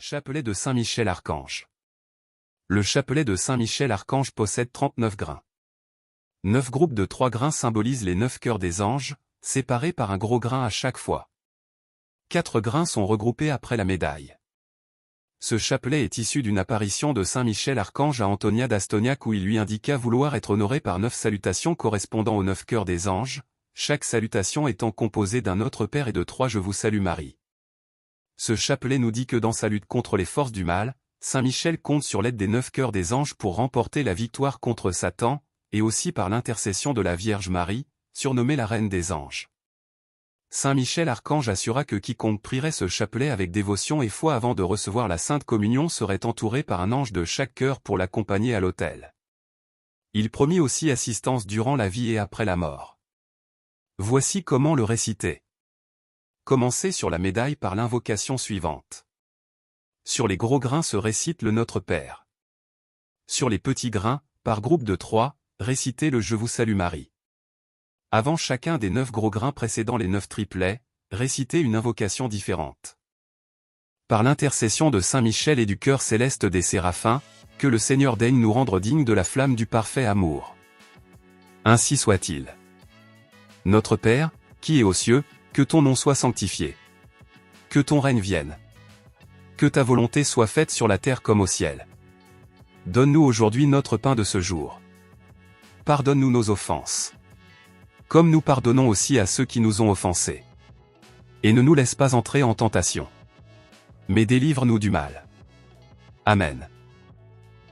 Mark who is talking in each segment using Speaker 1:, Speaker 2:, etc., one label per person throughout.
Speaker 1: Chapelet de Saint-Michel Archange. Le chapelet de Saint-Michel Archange possède 39 grains. 9 groupes de 3 grains symbolisent les 9 cœurs des anges, séparés par un gros grain à chaque fois. 4 grains sont regroupés après la médaille. Ce chapelet est issu d'une apparition de Saint-Michel Archange à Antonia d'Astoniac où il lui indiqua vouloir être honoré par 9 salutations correspondant aux 9 cœurs des anges, chaque salutation étant composée d'un Notre Père et de 3 Je vous salue Marie. Ce chapelet nous dit que dans sa lutte contre les forces du mal, Saint-Michel compte sur l'aide des 9 cœurs des anges pour remporter la victoire contre Satan, et aussi par l'intercession de la Vierge Marie, surnommée la Reine des Anges. Saint-Michel Archange assura que quiconque prierait ce chapelet avec dévotion et foi avant de recevoir la Sainte Communion serait entouré par un ange de chaque cœur pour l'accompagner à l'autel. Il promit aussi assistance durant la vie et après la mort. Voici comment le réciter. Commencez sur la médaille par l'invocation suivante. Sur les gros grains se récite le Notre Père. Sur les petits grains, par groupe de 3, récitez le Je vous salue Marie. Avant chacun des 9 gros grains précédant les 9 triplets, récitez une invocation différente. Par l'intercession de Saint Michel et du cœur céleste des séraphins, que le Seigneur daigne nous rendre dignes de la flamme du parfait amour. Ainsi soit-il. Notre Père, qui es aux cieux, que ton nom soit sanctifié. Que ton règne vienne. Que ta volonté soit faite sur la terre comme au ciel. Donne-nous aujourd'hui notre pain de ce jour. Pardonne-nous nos offenses. Comme nous pardonnons aussi à ceux qui nous ont offensés. Et ne nous laisse pas entrer en tentation. Mais délivre-nous du mal. Amen.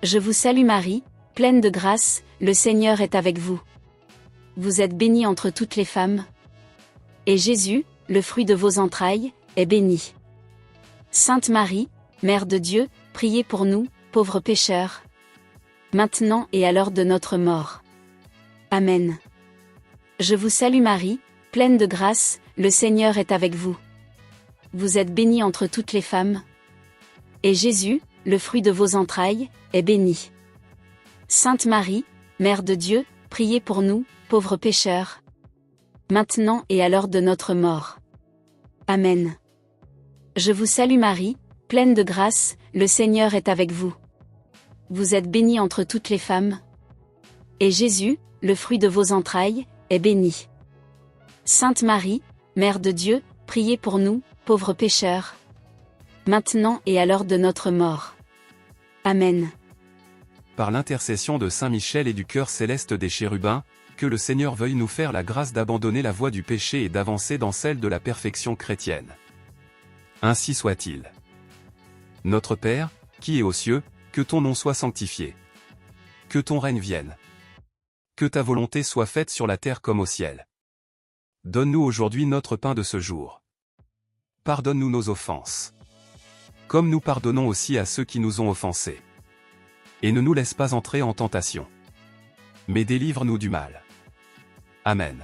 Speaker 2: Je vous salue Marie, pleine de grâce, le Seigneur est avec vous. Vous êtes bénie entre toutes les femmes. Et Jésus, le fruit de vos entrailles, est béni. Sainte Marie, Mère de Dieu, priez pour nous, pauvres pécheurs. Maintenant et à l'heure de notre mort. Amen. Je vous salue Marie, pleine de grâce, le Seigneur est avec vous. Vous êtes bénie entre toutes les femmes. Et Jésus, le fruit de vos entrailles, est béni. Sainte Marie, Mère de Dieu, priez pour nous, pauvres pécheurs. Maintenant et à l'heure de notre mort. Amen. Je vous salue Marie, pleine de grâce, le Seigneur est avec vous. Vous êtes bénie entre toutes les femmes. Et Jésus, le fruit de vos entrailles, est béni. Sainte Marie, Mère de Dieu, priez pour nous, pauvres pécheurs. Maintenant et à l'heure de notre mort. Amen.
Speaker 1: Par l'intercession de Saint Michel et du cœur céleste des chérubins, que le Seigneur veuille nous faire la grâce d'abandonner la voie du péché et d'avancer dans celle de la perfection chrétienne. Ainsi soit-il. Notre Père, qui es aux cieux, que ton nom soit sanctifié. Que ton règne vienne. Que ta volonté soit faite sur la terre comme au ciel. Donne-nous aujourd'hui notre pain de ce jour. Pardonne-nous nos offenses. Comme nous pardonnons aussi à ceux qui nous ont offensés. Et ne nous laisse pas entrer en tentation. Mais délivre-nous du mal. Amen.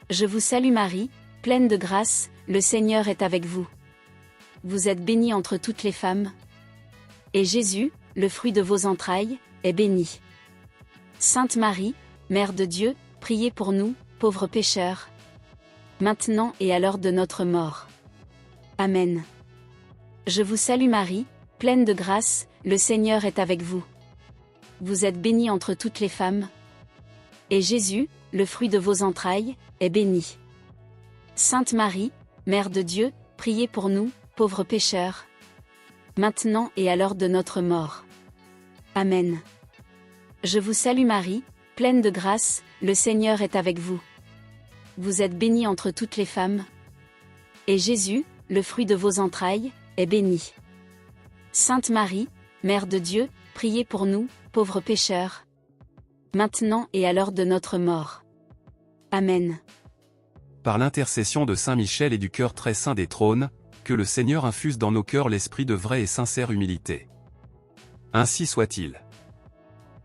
Speaker 2: Je vous salue Marie, pleine de grâce, le Seigneur est avec vous. Vous êtes bénie entre toutes les femmes. Et Jésus, le fruit de vos entrailles, est béni. Sainte Marie, Mère de Dieu, priez pour nous, pauvres pécheurs. Maintenant et à l'heure de notre mort. Amen. Je vous salue Marie, pleine de grâce, le Seigneur est avec vous. Vous êtes bénie entre toutes les femmes. Et Jésus, le fruit de vos entrailles, est béni. Sainte Marie, Mère de Dieu, priez pour nous, pauvres pécheurs. Maintenant et à l'heure de notre mort. Amen. Je vous salue Marie, pleine de grâce, le Seigneur est avec vous. Vous êtes bénie entre toutes les femmes. Et Jésus, le fruit de vos entrailles, est béni. Sainte Marie, Mère de Dieu, priez pour nous, pauvres pécheurs. Maintenant et à l'heure de notre mort. Amen.
Speaker 1: Par l'intercession de Saint Michel et du cœur très saint des trônes, que le Seigneur infuse dans nos cœurs l'esprit de vraie et sincère humilité. Ainsi soit-il.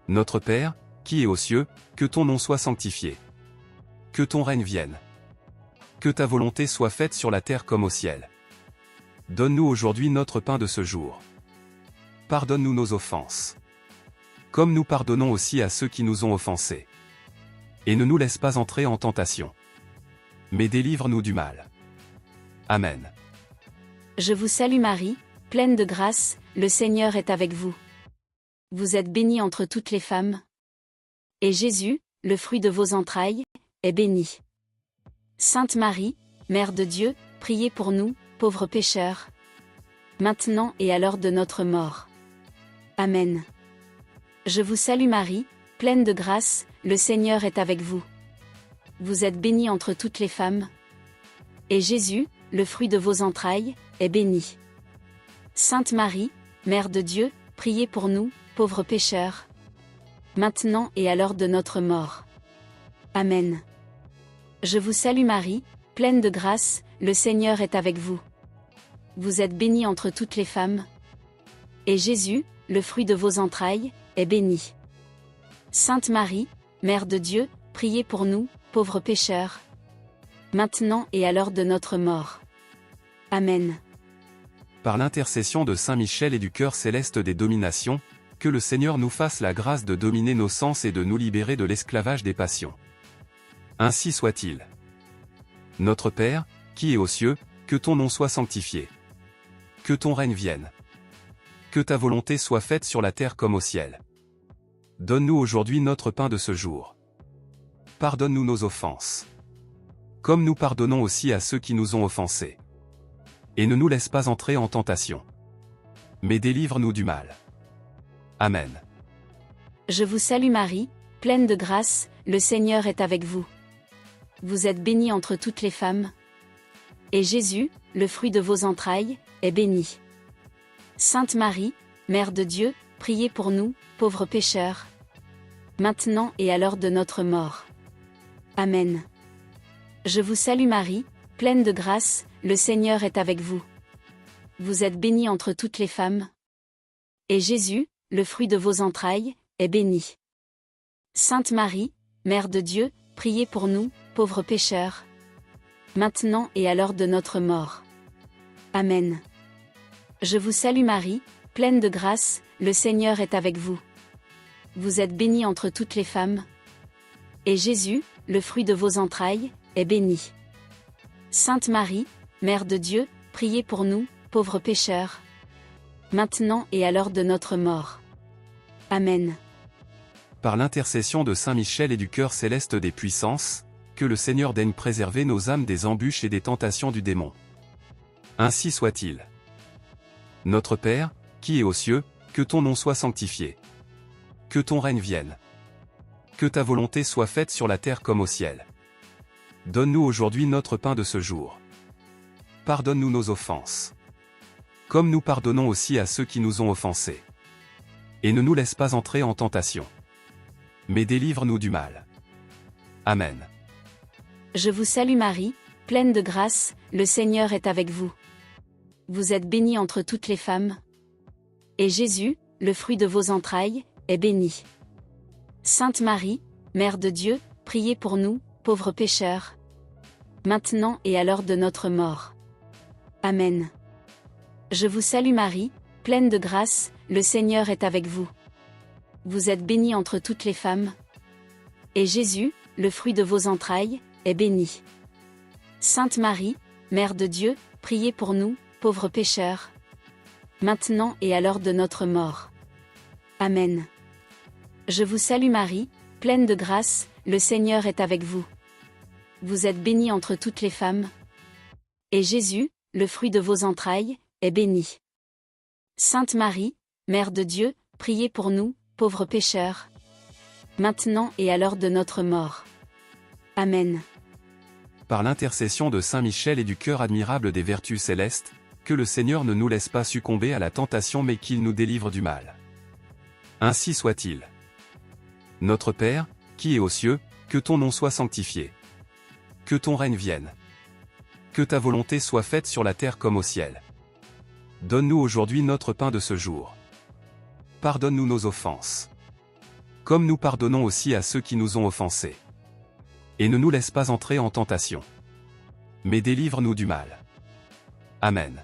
Speaker 1: Notre Père, qui es aux cieux, que ton nom soit sanctifié. Que ton règne vienne. Que ta volonté soit faite sur la terre comme au ciel. Donne-nous aujourd'hui notre pain de ce jour. Pardonne-nous nos offenses. Comme nous pardonnons aussi à ceux qui nous ont offensés. Et ne nous laisse pas entrer en tentation. Mais délivre-nous du mal. Amen.
Speaker 2: Je vous salue Marie, pleine de grâce, le Seigneur est avec vous. Vous êtes bénie entre toutes les femmes. Et Jésus, le fruit de vos entrailles, est béni. Sainte Marie, Mère de Dieu, priez pour nous, pauvres pécheurs, maintenant et à l'heure de notre mort. Amen. Je vous salue Marie, pleine de grâce, le Seigneur est avec vous. Vous êtes bénie entre toutes les femmes. Et Jésus, le fruit de vos entrailles, est béni. Sainte Marie, Mère de Dieu, priez pour nous, pauvres pécheurs, maintenant et à l'heure de notre mort. Amen. Je vous salue Marie, pleine de grâce, le Seigneur est avec vous. Vous êtes bénie entre toutes les femmes. Et Jésus, le fruit de vos entrailles, est béni. Sainte Marie, Mère de Dieu, priez pour nous, pauvres pécheurs, maintenant et à l'heure de notre mort. Amen.
Speaker 1: Par l'intercession de Saint Michel et du cœur céleste des dominations, que le Seigneur nous fasse la grâce de dominer nos sens et de nous libérer de l'esclavage des passions. Ainsi soit-il. Notre Père, qui es aux cieux, que ton nom soit sanctifié. Que ton règne vienne. Que ta volonté soit faite sur la terre comme au ciel. Donne-nous aujourd'hui notre pain de ce jour. Pardonne-nous nos offenses. Comme nous pardonnons aussi à ceux qui nous ont offensés. Et ne nous laisse pas entrer en tentation. Mais délivre-nous du mal. Amen.
Speaker 2: Je vous salue Marie, pleine de grâce, le Seigneur est avec vous. Vous êtes bénie entre toutes les femmes. Et Jésus, le fruit de vos entrailles, est béni. Sainte Marie, Mère de Dieu, priez pour nous, pauvres pécheurs, maintenant et à l'heure de notre mort. Amen. Je vous salue Marie, pleine de grâce, le Seigneur est avec vous. Vous êtes bénie entre toutes les femmes. Et Jésus, le fruit de vos entrailles, est béni. Sainte Marie, Mère de Dieu, priez pour nous, pauvres pécheurs, maintenant et à l'heure de notre mort. Amen. Je vous salue Marie, pleine de grâce, le Seigneur est avec vous. Vous êtes bénie entre toutes les femmes. Et Jésus, le fruit de vos entrailles, est béni. Sainte Marie, Mère de Dieu, priez pour nous, pauvres pécheurs, maintenant et à l'heure de notre mort. Amen.
Speaker 1: Par l'intercession de Saint Michel et du cœur céleste des puissances, que le Seigneur daigne préserver nos âmes des embûches et des tentations du démon. Ainsi soit-il. Notre Père, qui es aux cieux, que ton nom soit sanctifié. Que ton règne vienne. Que ta volonté soit faite sur la terre comme au ciel. Donne-nous aujourd'hui notre pain de ce jour. Pardonne-nous nos offenses. Comme nous pardonnons aussi à ceux qui nous ont offensés. Et ne nous laisse pas entrer en tentation. Mais délivre-nous du mal. Amen.
Speaker 2: Je vous salue Marie, pleine de grâce, le Seigneur est avec vous. Vous êtes bénie entre toutes les femmes. Et Jésus, le fruit de vos entrailles, est béni. Sainte Marie, Mère de Dieu, priez pour nous, pauvres pécheurs, maintenant et à l'heure de notre mort. Amen. Je vous salue Marie, pleine de grâce, le Seigneur est avec vous. Vous êtes bénie entre toutes les femmes. Et Jésus, le fruit de vos entrailles, est béni. Sainte Marie, Mère de Dieu, priez pour nous, pauvres pécheurs, maintenant et à l'heure de notre mort. Amen. Je vous salue Marie, pleine de grâce, le Seigneur est avec vous. Vous êtes bénie entre toutes les femmes. Et Jésus, le fruit de vos entrailles, est béni. Sainte Marie, Mère de Dieu, priez pour nous, pauvres pécheurs, maintenant et à l'heure de notre mort. Amen.
Speaker 1: Par l'intercession de Saint Michel et du cœur admirable des vertus célestes, que le Seigneur ne nous laisse pas succomber à la tentation mais qu'il nous délivre du mal. Ainsi soit-il. Notre Père, qui es aux cieux, que ton nom soit sanctifié. Que ton règne vienne. Que ta volonté soit faite sur la terre comme au ciel. Donne-nous aujourd'hui notre pain de ce jour. Pardonne-nous nos offenses. Comme nous pardonnons aussi à ceux qui nous ont offensés. Et ne nous laisse pas entrer en tentation. Mais délivre-nous du mal. Amen.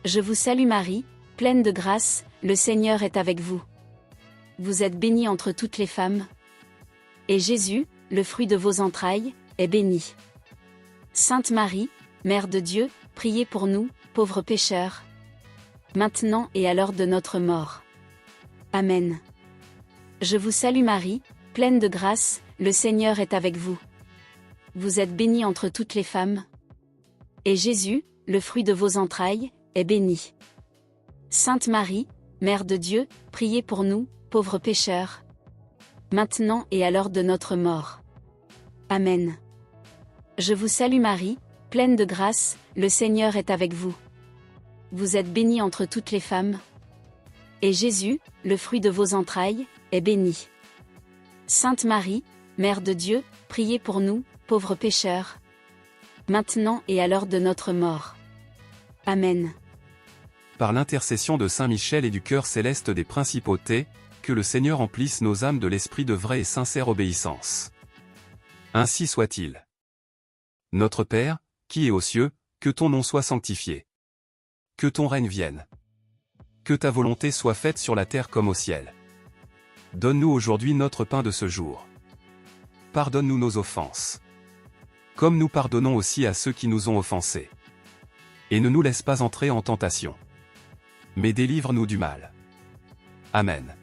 Speaker 2: Je vous salue Marie, pleine de grâce, le Seigneur est avec vous. Vous êtes bénie entre toutes les femmes. Et Jésus, le fruit de vos entrailles, est béni. Sainte Marie, Mère de Dieu, priez pour nous, pauvres pécheurs, maintenant et à l'heure de notre mort. Amen. Je vous salue Marie, pleine de grâce, le Seigneur est avec vous. Vous êtes bénie entre toutes les femmes. Et Jésus, le fruit de vos entrailles, est béni. Sainte Marie, Mère de Dieu, priez pour nous, pauvres pécheurs, maintenant et à l'heure de notre mort. Amen. Je vous salue Marie, pleine de grâce, le Seigneur est avec vous. Vous êtes bénie entre toutes les femmes. Et Jésus, le fruit de vos entrailles, est béni. Sainte Marie, Mère de Dieu, priez pour nous, pauvres pécheurs, maintenant et à l'heure de notre mort. Amen.
Speaker 1: Par l'intercession de Saint Michel et du cœur céleste des principautés, que le Seigneur emplisse nos âmes de l'esprit de vraie et sincère obéissance. Ainsi soit-il. Notre Père, qui es aux cieux, que ton nom soit sanctifié. Que ton règne vienne. Que ta volonté soit faite sur la terre comme au ciel. Donne-nous aujourd'hui notre pain de ce jour. Pardonne-nous nos offenses. Comme nous pardonnons aussi à ceux qui nous ont offensés. Et ne nous laisse pas entrer en tentation. Mais délivre-nous du mal. Amen.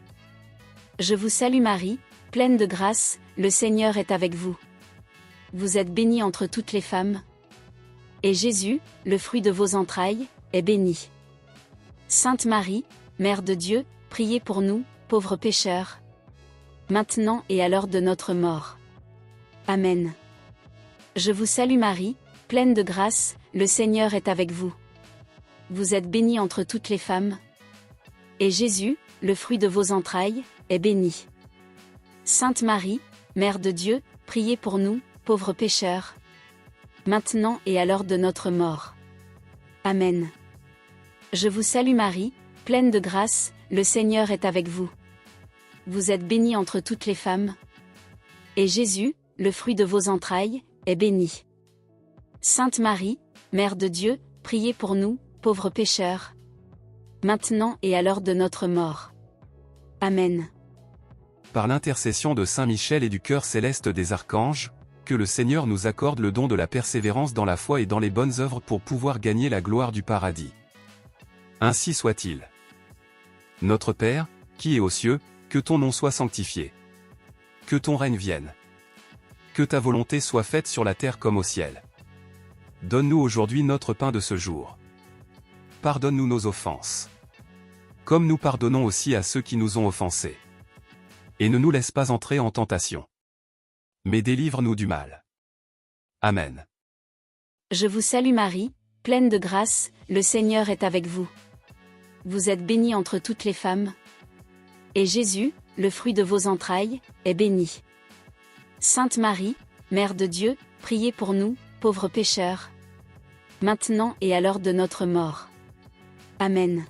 Speaker 2: Je vous salue Marie, pleine de grâce, le Seigneur est avec vous. Vous êtes bénie entre toutes les femmes. Et Jésus, le fruit de vos entrailles, est béni. Sainte Marie, Mère de Dieu, priez pour nous, pauvres pécheurs, maintenant et à l'heure de notre mort. Amen. Je vous salue Marie, pleine de grâce, le Seigneur est avec vous. Vous êtes bénie entre toutes les femmes. Et Jésus, le fruit de vos entrailles, est béni. Sainte Marie, Mère de Dieu, priez pour nous, pauvres pécheurs, maintenant et à l'heure de notre mort. Amen. Je vous salue Marie, pleine de grâce, le Seigneur est avec vous. Vous êtes bénie entre toutes les femmes. Et Jésus, le fruit de vos entrailles, est béni. Sainte Marie, Mère de Dieu, priez pour nous, pauvres pécheurs, maintenant et à l'heure de notre mort. Amen.
Speaker 1: Par l'intercession de Saint Michel et du cœur céleste des archanges, que le Seigneur nous accorde le don de la persévérance dans la foi et dans les bonnes œuvres pour pouvoir gagner la gloire du paradis. Ainsi soit-il. Notre Père, qui es aux cieux, que ton nom soit sanctifié. Que ton règne vienne. Que ta volonté soit faite sur la terre comme au ciel. Donne-nous aujourd'hui notre pain de ce jour. Pardonne-nous nos offenses. Comme nous pardonnons aussi à ceux qui nous ont offensés. Et ne nous laisse pas entrer en tentation. Mais délivre-nous du mal. Amen.
Speaker 2: Je vous salue Marie, pleine de grâce, le Seigneur est avec vous. Vous êtes bénie entre toutes les femmes. Et Jésus, le fruit de vos entrailles, est béni. Sainte Marie, Mère de Dieu, priez pour nous, pauvres pécheurs, maintenant et à l'heure de notre mort. Amen.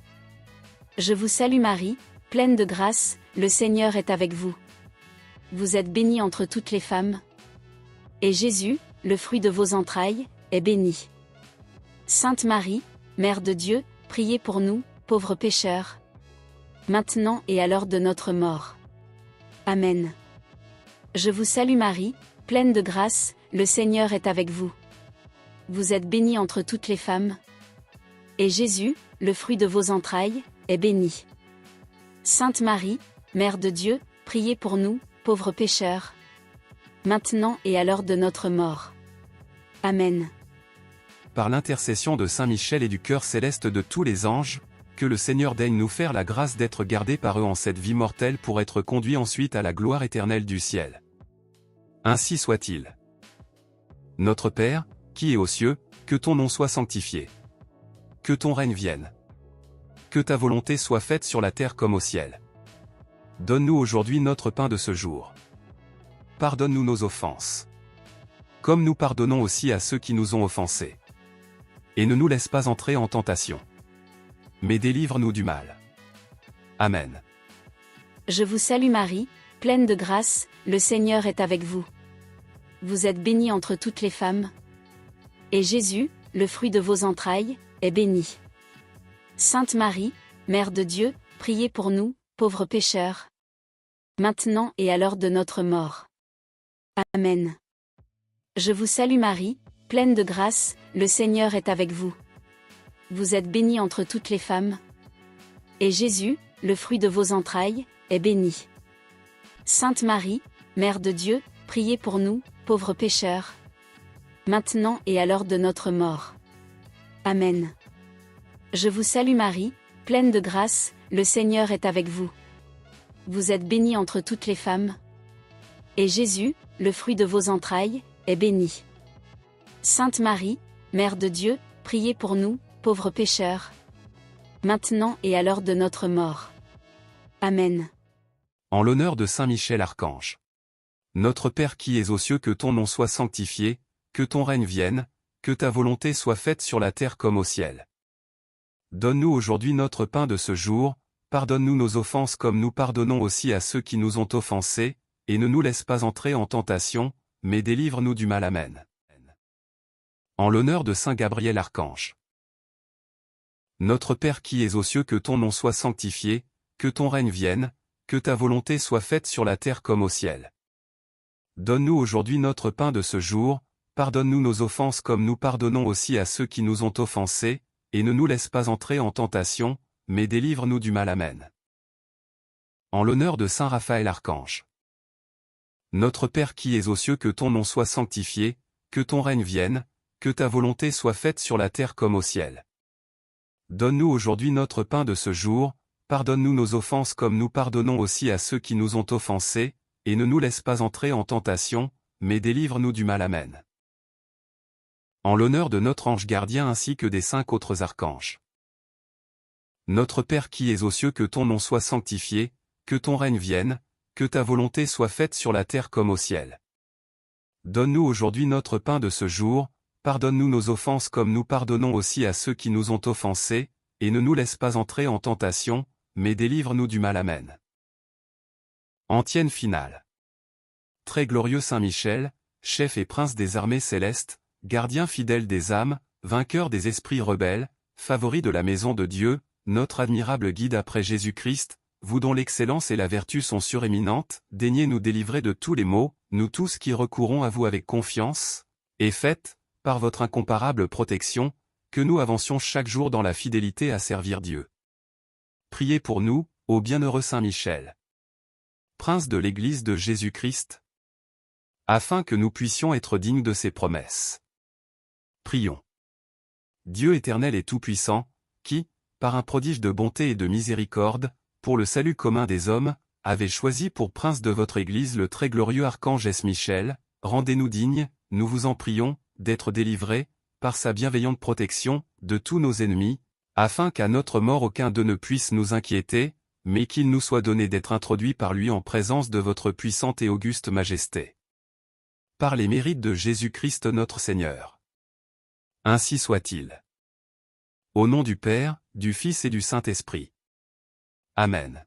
Speaker 2: Je vous salue Marie, pleine de grâce, le Seigneur est avec vous. Vous êtes bénie entre toutes les femmes. Et Jésus, le fruit de vos entrailles, est béni. Sainte Marie, Mère de Dieu, priez pour nous, pauvres pécheurs, maintenant et à l'heure de notre mort. Amen. Je vous salue Marie, pleine de grâce, le Seigneur est avec vous. Vous êtes bénie entre toutes les femmes. Et Jésus, le fruit de vos entrailles, est béni. Sainte Marie, Mère de Dieu, priez pour nous, pauvres pécheurs, maintenant et à l'heure de notre mort. Amen.
Speaker 1: Par l'intercession de Saint Michel et du cœur céleste de tous les anges, que le Seigneur daigne nous faire la grâce d'être gardés par eux en cette vie mortelle pour être conduits ensuite à la gloire éternelle du ciel. Ainsi soit-il. Notre Père, qui es aux cieux, que ton nom soit sanctifié. Que ton règne vienne. Que ta volonté soit faite sur la terre comme au ciel. Donne-nous aujourd'hui notre pain de ce jour. Pardonne-nous nos offenses. Comme nous pardonnons aussi à ceux qui nous ont offensés. Et ne nous laisse pas entrer en tentation. Mais délivre-nous du mal. Amen.
Speaker 2: Je vous salue Marie, pleine de grâce, le Seigneur est avec vous. Vous êtes bénie entre toutes les femmes. Et Jésus, le fruit de vos entrailles, est béni. Sainte Marie, Mère de Dieu, priez pour nous, pauvres pécheurs, maintenant et à l'heure de notre mort. Amen. Je vous salue Marie, pleine de grâce, le Seigneur est avec vous. Vous êtes bénie entre toutes les femmes. Et Jésus, le fruit de vos entrailles, est béni. Sainte Marie, Mère de Dieu, priez pour nous, pauvres pécheurs, maintenant et à l'heure de notre mort. Amen. Je vous salue Marie, pleine de grâce, le Seigneur est avec vous. Vous êtes bénie entre toutes les femmes. Et Jésus, le fruit de vos entrailles, est béni. Sainte Marie, Mère de Dieu, priez pour nous, pauvres pécheurs, maintenant et à l'heure de notre mort. Amen.
Speaker 1: En l'honneur de Saint Michel Archange. Notre Père qui es aux cieux, que ton nom soit sanctifié, que ton règne vienne, que ta volonté soit faite sur la terre comme au ciel. Donne-nous aujourd'hui notre pain de ce jour, pardonne-nous nos offenses comme nous pardonnons aussi à ceux qui nous ont offensés, et ne nous laisse pas entrer en tentation, mais délivre-nous du mal. Amen. En l'honneur de Saint Gabriel Archange. Notre Père qui es aux cieux, que ton nom soit sanctifié, que ton règne vienne, que ta volonté soit faite sur la terre comme au ciel. Donne-nous aujourd'hui notre pain de ce jour, pardonne-nous nos offenses comme nous pardonnons aussi à ceux qui nous ont offensés, et ne nous laisse pas entrer en tentation, mais délivre-nous du mal. Amen. En l'honneur de Saint Raphaël Archange. Notre Père qui es aux cieux, que ton nom soit sanctifié, que ton règne vienne, que ta volonté soit faite sur la terre comme au ciel. Donne-nous aujourd'hui notre pain de ce jour, pardonne-nous nos offenses comme nous pardonnons aussi à ceux qui nous ont offensés, et ne nous laisse pas entrer en tentation, mais délivre-nous du mal. Amen. En l'honneur de notre ange gardien ainsi que des 5 autres archanges. Notre Père qui es aux cieux, que ton nom soit sanctifié, que ton règne vienne, que ta volonté soit faite sur la terre comme au ciel. Donne-nous aujourd'hui notre pain de ce jour, pardonne-nous nos offenses comme nous pardonnons aussi à ceux qui nous ont offensés, et ne nous laisse pas entrer en tentation, mais délivre-nous du mal. Amen. Antienne finale. Très glorieux Saint Michel, chef et prince des armées célestes, gardien fidèle des âmes, vainqueur des esprits rebelles, favori de la maison de Dieu, notre admirable guide après Jésus-Christ, vous dont l'excellence et la vertu sont suréminentes, daignez nous délivrer de tous les maux, nous tous qui recourons à vous avec confiance, et faites, par votre incomparable protection, que nous avancions chaque jour dans la fidélité à servir Dieu. Priez pour nous, ô bienheureux Saint Michel, prince de l'Église de Jésus-Christ, afin que nous puissions être dignes de ses promesses. Prions. Dieu éternel et tout-puissant, qui, par un prodige de bonté et de miséricorde, pour le salut commun des hommes, avez choisi pour prince de votre Église le très glorieux archange Michel, rendez-nous dignes, nous vous en prions, d'être délivrés, par sa bienveillante protection, de tous nos ennemis, afin qu'à notre mort aucun d'eux ne puisse nous inquiéter, mais qu'il nous soit donné d'être introduits par lui en présence de votre puissante et auguste majesté. Par les mérites de Jésus-Christ notre Seigneur. Ainsi soit-il. Au nom du Père, du Fils et du Saint-Esprit. Amen.